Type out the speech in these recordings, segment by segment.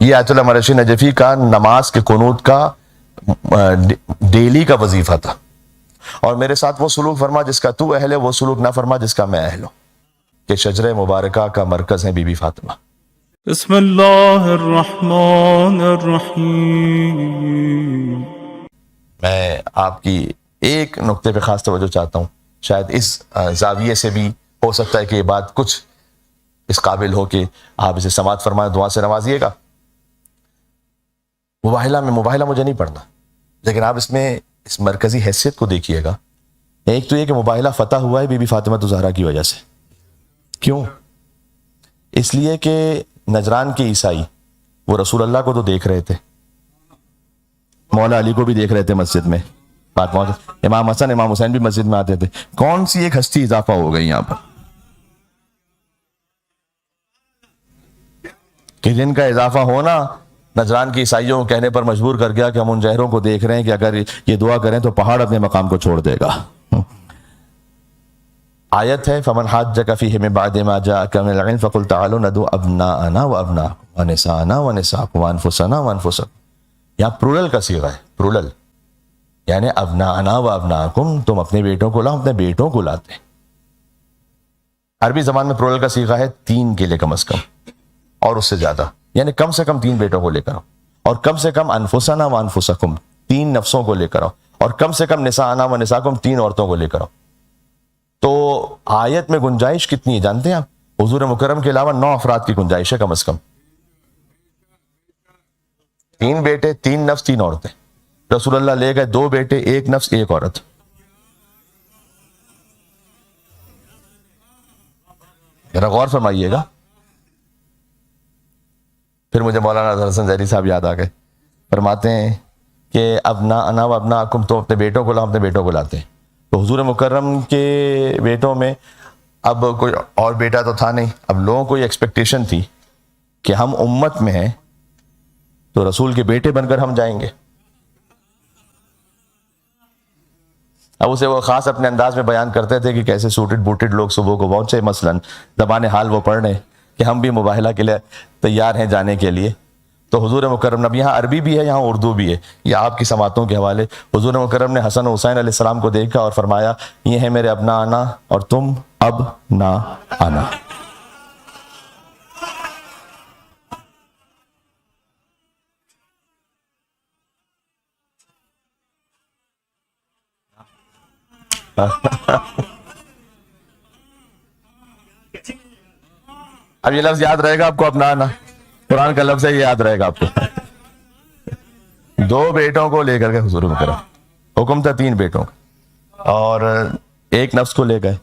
یہ آیت اللہ مرشی نجفی کا نماز کے قنوت کا ڈیلی کا وظیفہ تھا، اور میرے ساتھ وہ سلوک فرما جس کا تو اہل ہے، وہ سلوک نہ فرما جس کا میں اہل ہوں، کہ شجرہ مبارکہ کا مرکز ہے بی بی فاطمہ۔ بسم اللہ الرحمن الرحیم۔ میں آپ کی ایک نقطے پہ خاص توجہ چاہتا ہوں، شاید اس زاویے سے بھی ہو سکتا ہے کہ یہ بات کچھ اس قابل ہو کہ آپ اسے سماعت فرمائیں، دعا سے نوازیے گا۔ مباہلہ مجھے نہیں پڑھنا، لیکن آپ اس میں اس مرکزی حیثیت کو دیکھیے گا۔ ایک تو یہ کہ مباہلہ فتح ہوا ہے بی بی فاطمہ الزہرا کی وجہ سے۔ کیوں؟ اس لیے کہ نجران کے عیسائی وہ رسول اللہ کو تو دیکھ رہے تھے، مولا علی کو بھی دیکھ رہے تھے مسجد میں، امام حسن امام حسین بھی مسجد میں آتے تھے۔ کون سی ایک ہستی اضافہ ہو گئی یہاں پر کہ جن کا اضافہ ہونا نجران کے عیسائیوں کو کہنے پر مجبور کر گیا کہ ہم ان جہروں کو دیکھ رہے ہیں کہ اگر یہ دعا کریں تو پہاڑ اپنے مقام کو چھوڑ دے گا۔ آیت ہے فمن حاجک فیہ من بعد ما جاءک من العلم فقل تعالوا ندعو ابناءنا وابناءکم ونساءنا ونساءکم وانفسنا وانفسکم۔ یہاں پرولل کا صیغہ ہے، پرولل یعنی ابناءنا وابناءکم، تم اپنے بیٹوں کو لاؤ، اپنے بیٹوں کو لاتے ہیں۔ عربی زبان میں پرولل کا صیغہ ہے 3 کے لیے کم از کم، اور اس سے زیادہ، یعنی کم سے کم 3 بیٹوں کو لے کر آؤ، اور کم سے کم انفسنا وانفسکم 3 نفسوں کو لے کر آؤ، اور کم سے کم نساءنا ونساءکم 3 عورتوں کو لے کر آؤ۔ تو آیت میں گنجائش کتنی ہے جانتے ہیں آپ؟ حضور مکرم کے علاوہ 9 افراد کی گنجائش ہے کم از کم، 3 بیٹے 3 نفس 3 عورتیں۔ رسول اللہ لے گئے 2 بیٹے 1 نفس 1 عورت۔ ذرا غور فرمائیے گا۔ پھر مجھے مولانا اظہر حسن ظہری صاحب یاد آ گئے، فرماتے ہیں کہ ابناءنا وابناءکم، تو اپنے بیٹوں کو لاؤ، اپنے بیٹوں کو لاتے ہیں۔ تو حضور مکرم کے بیٹوں میں اب کوئی اور بیٹا تو تھا نہیں، اب لوگوں کو یہ ایکسپیکٹیشن تھی کہ ہم امت میں ہیں تو رسول کے بیٹے بن کر ہم جائیں گے۔ اب اسے وہ خاص اپنے انداز میں بیان کرتے تھے کہ کیسے سوٹڈ بوٹڈ لوگ صبح کو پہنچے، مثلاً زبان حال وہ پڑھ رہے کہ ہم بھی مباہلہ کے لیے تیار ہیں جانے کے لیے۔ تو حضور مکرم نے، یہاں عربی بھی ہے یہاں اردو بھی ہے، یہ آپ کی سماعتوں کے حوالے، حضور مکرم نے حسن و حسین علیہ السلام کو دیکھا اور فرمایا یہ ہیں میرے ابنا آنا اور تم اب نہ آنا۔ اب یہ لفظ یاد رہے گا آپ کو، اپنا آنا قرآن کا لفظ ہے، یہ یاد رہے گا آپ کو۔ 2 بیٹوں کو لے کر کے حضور مکرم، حکم تھا 3 بیٹوں کا، اور 1 نفس کو لے گئے۔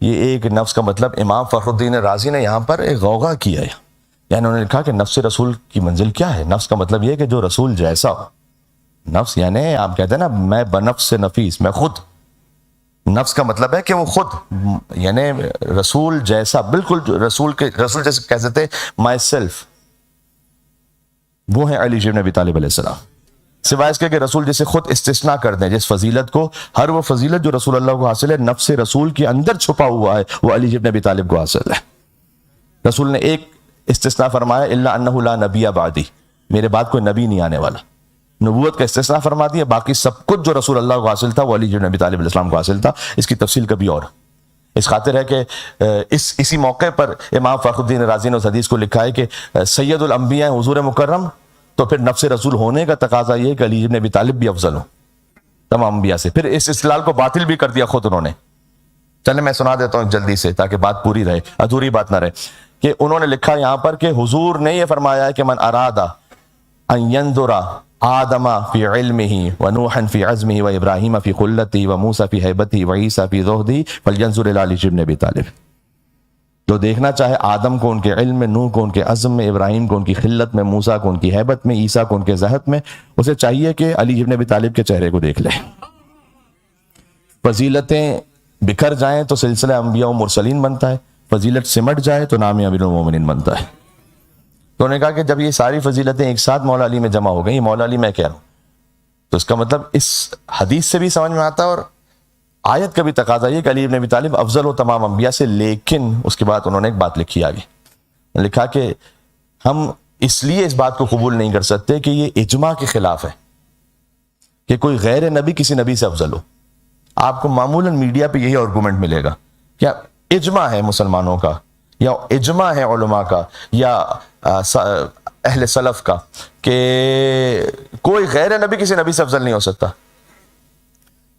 یہ 1 نفس کا مطلب امام فخر الدین رازی نے یہاں پر ایک غوغا کیا ہے، یعنی انہوں نے لکھا کہ نفس رسول کی منزل کیا ہے۔ نفس کا مطلب یہ کہ جو رسول جیسا ہو۔ نفس یعنی آپ کہتے ہیں نا میں بنفس نفیس، میں خود۔ نفس کا مطلب ہے کہ وہ خود، یعنی رسول جیسا، بالکل رسول جیسے کہتے تھے مائی سیلف، وہ ہیں علی بن ابی طالب علیہ السلام۔ سوائے اس کے کہ رسول جسے خود استثناء کر دیں، جس فضیلت کو، ہر وہ فضیلت جو رسول اللہ کو حاصل ہے نفس رسول کے اندر چھپا ہوا ہے، وہ علی بن ابی طالب کو حاصل ہے۔ رسول نے ایک استثناء فرمایا الا انہ لا نبی بعدی، میرے بعد کوئی نبی نہیں آنے والا، نبوت کا استثناء فرما دیا۔ باقی سب کچھ جو رسول اللہ کو حاصل تھا وہ علی بن ابی طالب علیہ السلام کو حاصل تھا۔ اس کی تفصیل کبھی اور، اس خاطر ہے کہ اسی موقع پر امام فخر الدین رازی نے اس حدیث کو لکھا ہے کہ سید الانبیاء حضور مکرم، تو پھر نفس رسول ہونے کا تقاضا یہ کہ علی بن ابی طالب بھی افضل ہو تمام انبیاء سے۔ پھر اس استدلال کو باطل بھی کر دیا خود انہوں نے۔ چلے میں سنا دیتا ہوں جلدی سے تاکہ بات پوری رہے، ادھوری بات نہ رہے، کہ انہوں نے لکھا یہاں پر کہ حضور نے یہ فرمایا ہے کہ من اراد ان ينظر آدم فی علمہ ونوحا فی عزمہ وابراہیم فی خلتہ وموسیٰ فی حیبتہ وعیسیٰ فی زہدہ فلینظر الی علی بن ابی طالب۔ جو دیکھنا چاہے آدم کو ان کے علم میں، نوح کو ان کے عزم میں، ابراہیم کو ان کی خلت میں، موسیٰ کو ان کی ہیبت میں، عیسیٰ کو ان کے زہد میں، اسے چاہیے کہ علی بن ابی طالب کے چہرے کو دیکھ لے۔ فضیلتیں بکھر جائیں تو سلسلہ انبیاء و مرسلین بنتا ہے، فضیلت سمٹ جائے تو نام امیر المومنین بنتا ہے۔ تو انہوں نے کہا کہ جب یہ ساری فضیلتیں ایک ساتھ مولا علی میں جمع ہو گئی، مولا علی میں کہہ رہا ہوں، تو اس کا مطلب اس حدیث سے بھی سمجھ میں آتا ہے اور آیت کا بھی تقاضا یہ کہ علی بن ابی طالب افضل ہو تمام انبیاء سے۔ لیکن اس کے بعد انہوں نے ایک بات لکھی آگے، لکھا کہ ہم اس لیے اس بات کو قبول نہیں کر سکتے کہ یہ اجماع کے خلاف ہے کہ کوئی غیر نبی کسی نبی سے افضل ہو. آپ کو معمولاً میڈیا پہ یہی آرگومنٹ ملے گا. کیا اجماع ہے مسلمانوں کا یا اجماع ہے علماء کا یا اہل سلف کا کہ کوئی غیر نبی کسی نبی سے افضل نہیں ہو سکتا.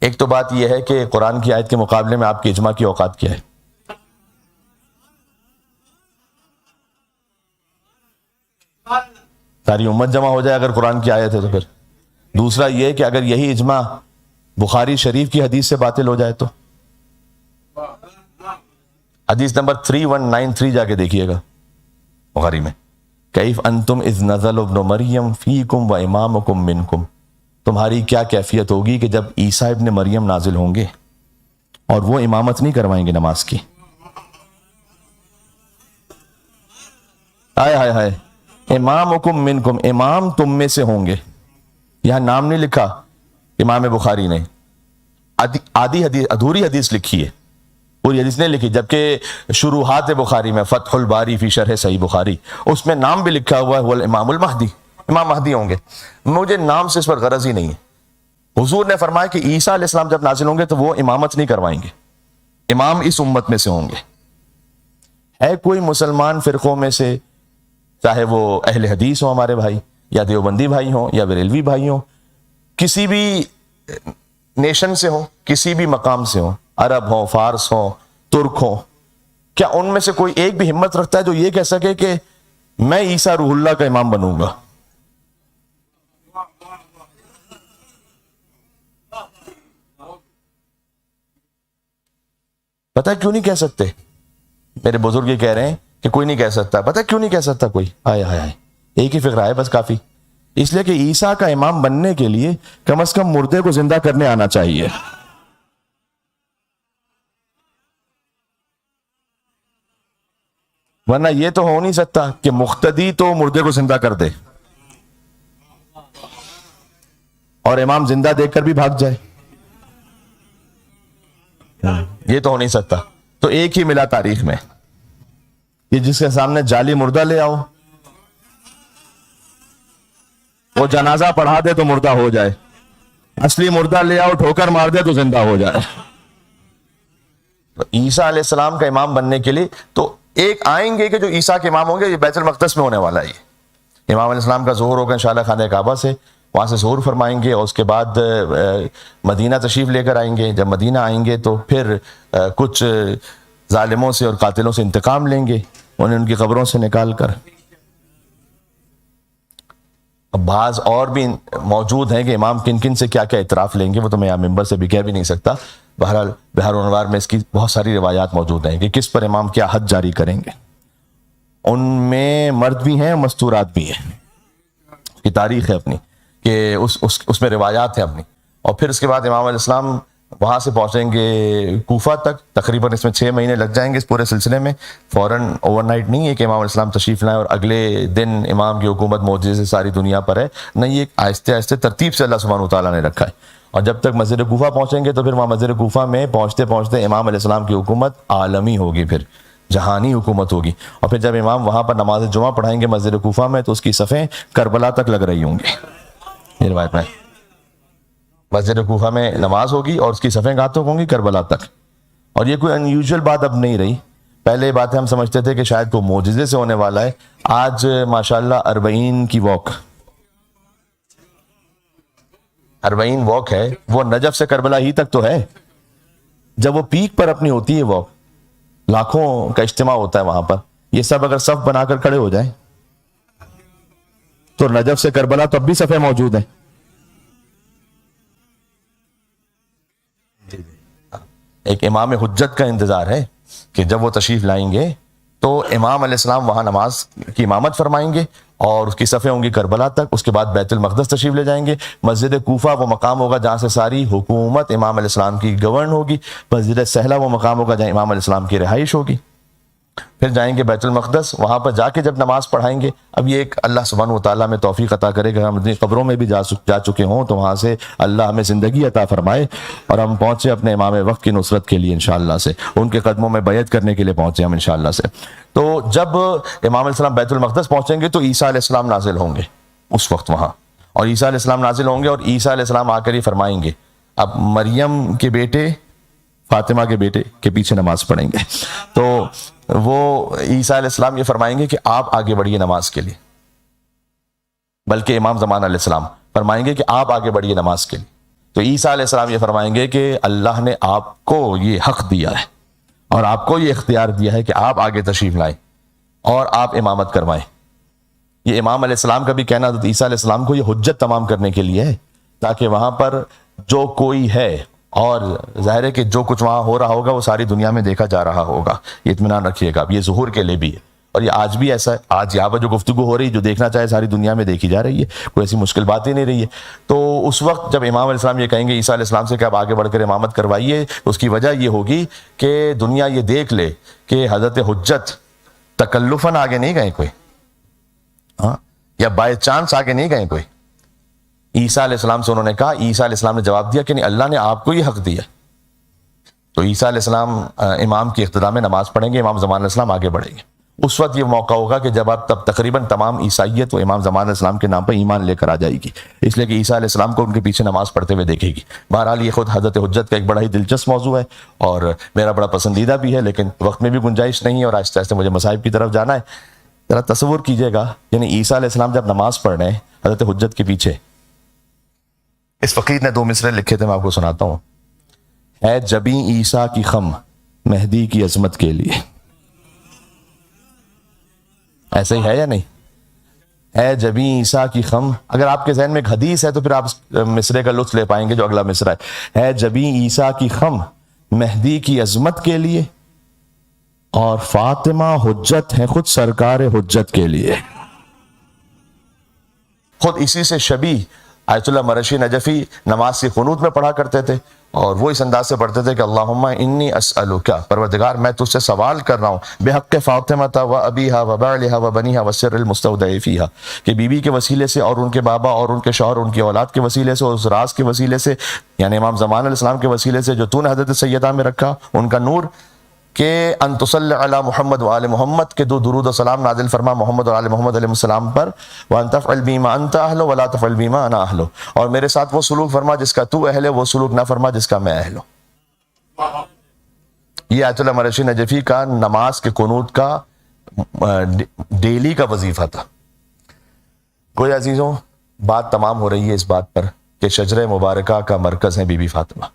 ایک تو بات یہ ہے کہ قرآن کی آیت کے مقابلے میں آپ کی اجماع کی اوقات کیا ہے؟ ساری امت جمع ہو جائے اگر قرآن کی آیت ہے تو پھر. دوسرا یہ کہ اگر یہی اجماع بخاری شریف کی حدیث سے باطل ہو جائے تو حدیث نمبر 3193 جا کے دیکھیے گا بخاری میں. کیف انتم اذ نزل ابن مریم فیکم و امامکم منکم. تمہاری کیا کیفیت ہوگی کہ جب عیسیٰ ابن مریم نازل ہوں گے اور وہ امامت نہیں کروائیں گے نماز کی. ہائے ہائے ہائے. امامکم منکم, امام تم میں سے ہوں گے. یہاں نام نہیں لکھا امام بخاری نے, آدھی حدیث, ادھوری حدیث لکھی ہے, پوری حدیث نہیں لکھی. جبکہ شروحات بخاری میں فتح الباری فی شرح صحیح بخاری, اس میں نام بھی لکھا ہوا ہے وہ الامام المہدی, امام مہدی ہوں گے. مجھے نام سے اس پر غرض ہی نہیں ہے. حضور نے فرمایا کہ عیسیٰ علیہ السلام جب نازل ہوں گے تو وہ امامت نہیں کروائیں گے, امام اس امت میں سے ہوں گے. ہے کوئی مسلمان فرقوں میں سے, چاہے وہ اہل حدیث ہوں ہمارے بھائی, یا دیوبندی بھائی ہوں, یا بریلوی بھائی ہوں, کسی بھی نیشن سے ہوں, کسی بھی مقام سے ہوں, عرب ہوں, فارس ہوں, ترک ہوں, کیا ان میں سے کوئی ایک بھی ہمت رکھتا ہے جو یہ کہہ سکے کہ میں عیسیٰ روح اللہ کا امام بنوں گا؟ پتہ ہے کیوں نہیں کہہ سکتے؟ میرے بزرگ یہ کہہ رہے ہیں کہ کوئی نہیں کہہ سکتا. پتہ ہے کیوں نہیں کہہ سکتا کوئی؟ آئے ہائے ہائے, ایک ہی فقرہ ہے بس کافی. اس لیے کہ عیسیٰ کا امام بننے کے لیے کم از کم مردے کو زندہ کرنے آنا چاہیے. ورنہ یہ تو ہو نہیں سکتا کہ مقتدی تو مردے کو زندہ کر دے اور امام زندہ دیکھ کر بھی بھاگ جائے. یہ تو ہو نہیں سکتا. تو ایک ہی ملا تاریخ میں کہ جس کے سامنے جعلی مردہ لے آؤ, وہ جنازہ پڑھا دے تو مردہ ہو جائے, اصلی مردہ لے آؤ ٹھوکر مار دے تو زندہ ہو جائے. تو عیسیٰ علیہ السلام کا امام بننے کے لیے تو ایک آئیں گے کہ جو عیسیٰ کے امام ہوں گے, یہ بیت المقدس میں ہونے والا ہے. امام علیہ السلام کا ظہور ہوگا انشاءاللہ خانہ کعبہ سے, وہاں سے ظہور فرمائیں گے اور اس کے بعد مدینہ تشریف لے کر آئیں گے. جب مدینہ آئیں گے تو پھر کچھ ظالموں سے اور قاتلوں سے انتقام لیں گے, انہیں ان کی قبروں سے نکال کر. اب بعض اور بھی موجود ہیں کہ امام کن کن سے کیا کیا اعتراف لیں گے, وہ تو میں یہاں ممبر سے بھی کہہ بھی نہیں سکتا. بہرحال بہار انوار میں اس کی بہت ساری روایات موجود ہیں کہ کس پر امام کیا حد جاری کریں گے. ان میں مرد بھی ہیں, مستورات بھی ہیں, کی تاریخ ہے اپنی کہ اس میں روایات ہیں اپنی. اور پھر اس کے بعد امام علیہ السلام وہاں سے پہنچیں گے کوفہ تک. تقریباً اس میں 6 مہینے لگ جائیں گے اس پورے سلسلے میں. فوراً اوور نائٹ نہیں ہے کہ امام علیہ السلام تشریف لائیں اور اگلے دن امام کی حکومت معجزے سے ساری دنیا پر ہے. نہیں, یہ آہستہ آہستہ ترتیب سے اللہ سبحانہ وتعالیٰ نے رکھا ہے. اور جب تک مسجد کوفہ پہنچیں گے تو پھر وہاں مسجد کوفہ میں پہنچتے پہنچتے امام علیہ السلام کی حکومت عالمی ہوگی, پھر جہانی حکومت ہوگی. اور پھر جب امام وہاں پر نماز جمعہ پڑھائیں گے مسجد کوفہ میں تو اس کی صفیں کربلا تک لگ رہی ہوں گی. یہ روایت میں مسجد کوفہ میں نماز ہوگی اور اس کی صفیں کہاں تک ہوں گی؟ کربلا تک. اور یہ کوئی انیوژل بات اب نہیں رہی. پہلے باتیں ہم سمجھتے تھے کہ شاید کوئی معجزے سے ہونے والا ہے. آج ماشاءاللہ 40 کی واک, 40 واک ہے, وہ نجف سے کربلا ہی تک تو ہے. جب وہ پیک پر اپنی ہوتی ہے واک, لاکھوں کا اجتماع ہوتا ہے وہاں پر, یہ سب اگر صف بنا کر کھڑے ہو جائیں تو نجف سے کربلا تو اب بھی صفیں موجود ہیں. ایک امام حجت کا انتظار ہے کہ جب وہ تشریف لائیں گے تو امام علیہ السلام وہاں نماز کی امامت فرمائیں گے اور اس کی صفیں ہوں گی کربلا تک. اس کے بعد بیت المقدس تشریف لے جائیں گے. مسجد کوفہ وہ مقام ہوگا جہاں سے ساری حکومت امام علیہ السلام کی گورن ہوگی. مسجد سہلہ وہ مقام ہوگا جہاں امام علیہ السلام کی رہائش ہوگی. پھر جائیں گے بیت المقدس، وہاں پر جا کے جب نماز پڑھائیں گے، اب یہ ایک اللہ سبحانہ و تعالیٰ میں توفیق عطا کرے کہ ہم اپنی قبروں میں بھی جا چکے ہوں تو وہاں سے اللہ ہمیں زندگی عطا فرمائے اور ہم پہنچے اپنے امام وقت کی نصرت کے لیے انشاءاللہ سے، ان کے قدموں میں بیعت کرنے کے لیے پہنچے ہم انشاءاللہ سے۔ تو جب امام علیہ السلام بیت المقدس پہنچیں گے تو عیسیٰ علیہ السلام نازل ہوں گے اس وقت وہاں، اور عیسیٰ علیہ السلام نازل ہوں گے اور عیسیٰ علیہ السلام آ کر ہی فرمائیں گے، اب مریم کے بیٹے فاطمہ کے بیٹے کے پیچھے نماز پڑھیں گے، تو وہ عیسیٰ علیہ السلام یہ فرمائیں گے کہ آپ آگے بڑھیے نماز کے لیے، بلکہ امام زمان علیہ السلام فرمائیں گے کہ آپ آگے بڑھیے نماز کے لیے، تو عیسیٰ علیہ السلام یہ فرمائیں گے کہ اللہ نے آپ کو یہ حق دیا ہے اور آپ کو یہ اختیار دیا ہے کہ آپ آگے تشریف لائیں اور آپ امامت کروائیں۔ یہ امام علیہ السلام کا بھی کہنا حضرت عیسیٰ علیہ السلام کو یہ حجت تمام کرنے کے لیے ہے، تاکہ وہاں پر جو کوئی ہے، اور ظاہر ہے کہ جو کچھ وہاں ہو رہا ہوگا وہ ساری دنیا میں دیکھا جا رہا ہوگا، یہ اطمینان رکھیے گا، یہ ظہور کے لیے بھی ہے، اور یہ آج بھی ایسا ہے، آج یہاں پر جو گفتگو ہو رہی ہے جو دیکھنا چاہے ساری دنیا میں دیکھی جا رہی ہے، کوئی ایسی مشکل بات ہی نہیں رہی ہے۔ تو اس وقت جب امام علیہ السلام یہ کہیں گے عیسیٰ علیہ السلام سے کہ آپ آگے بڑھ کر امامت کروائیے، اس کی وجہ یہ ہوگی کہ دنیا یہ دیکھ لے کہ حضرت حجت تکلفاً آگے نہیں گئے کوئی، ہاں، یا بائی چانس آگے نہیں گئے کوئی۔ عیسیٰ علیہ السلام سے انہوں نے کہا، عیسیٰ علیہ السلام نے جواب دیا کہ نہیں، اللہ نے آپ کو یہ حق دیا، تو عیسیٰ علیہ السلام امام کی اقتداء میں نماز پڑھیں گے، امام زمان علیہ السلام آگے بڑھیں گے۔ اس وقت یہ موقع ہوگا کہ جب آپ تب تقریباً تمام عیسائیت و امام زمان علیہ السلام کے نام پر ایمان لے کر آ جائے گی، اس لیے کہ عیسیٰ علیہ السلام کو ان کے پیچھے نماز پڑھتے ہوئے دیکھے گی۔ بہرحال یہ خود حضرت حجت کا ایک بڑا ہی دلچسپ موضوع ہے اور میرا بڑا پسندیدہ بھی ہے، لیکن وقت میں بھی گنجائش نہیں ہے اور آہستہ آہستہ مجھے مصائب کی طرف جانا ہے۔ ذرا تصور کیجئے گا، یعنی عیسیٰ علیہ السلام جب نماز پڑھ رہے ہیں حضرت حجت کے پیچھے، اس فقیر نے 2 مصرے لکھے تھے، میں آپ کو سناتا ہوں۔ ہے جبیں عیسیٰ کی خم مہدی کی عظمت کے لیے، ایسے ہی ہے یا نہیں؟ ہے جبیں عیسیٰ کی خم، اگر آپ کے ذہن میں ایک حدیث ہے تو پھر آپ مصرے کا لطف لے پائیں گے جو اگلا مصرا ہے جبیں عیسیٰ کی خم مہدی کی عظمت کے لیے، اور فاطمہ حجت ہے خود سرکار حجت کے لیے۔ خود اسی سے شبیہ آیت اللہ مرشی نجفی نماز کی قنوت میں پڑھا کرتے تھے، اور وہ اس انداز سے پڑھتے تھے کہ اللہم انی اسألک، پروردگار میں تجھ سے سوال کر رہا ہوں، بحق فاطمہ و ابیہا و بعلہا و بنیہا والسر المستودع فیہا، کہ بی بی کے وسیلے سے اور ان کے بابا اور ان کے شوہر ان کی اولاد کے وسیلے سے اور اس راز کے وسیلے سے، یعنی امام زمان علیہ السلام کے وسیلے سے جو تو نے حضرت سیدہ میں رکھا ان کا نور، کہ ان تصلی علی محمد و آل محمد، کہ دو درود و سلام نازل فرما محمد اور آل محمد علیہ السلام پر، وان تفعل بیما انت اہل ولا تفعل بیما انا اہل، اور میرے ساتھ وہ سلوک فرما جس کا تو اہل ہے، وہ سلوک نہ فرما جس کا میں اہل ہوں۔ یہ آیت اللہ مرشی نجفی کا نماز کے قنوت کا ڈیلی کا وظیفہ تھا۔ کوئی عزیزوں، بات تمام ہو رہی ہے اس بات پر کہ شجرہ مبارکہ کا مرکز ہے بی بی فاطمہ،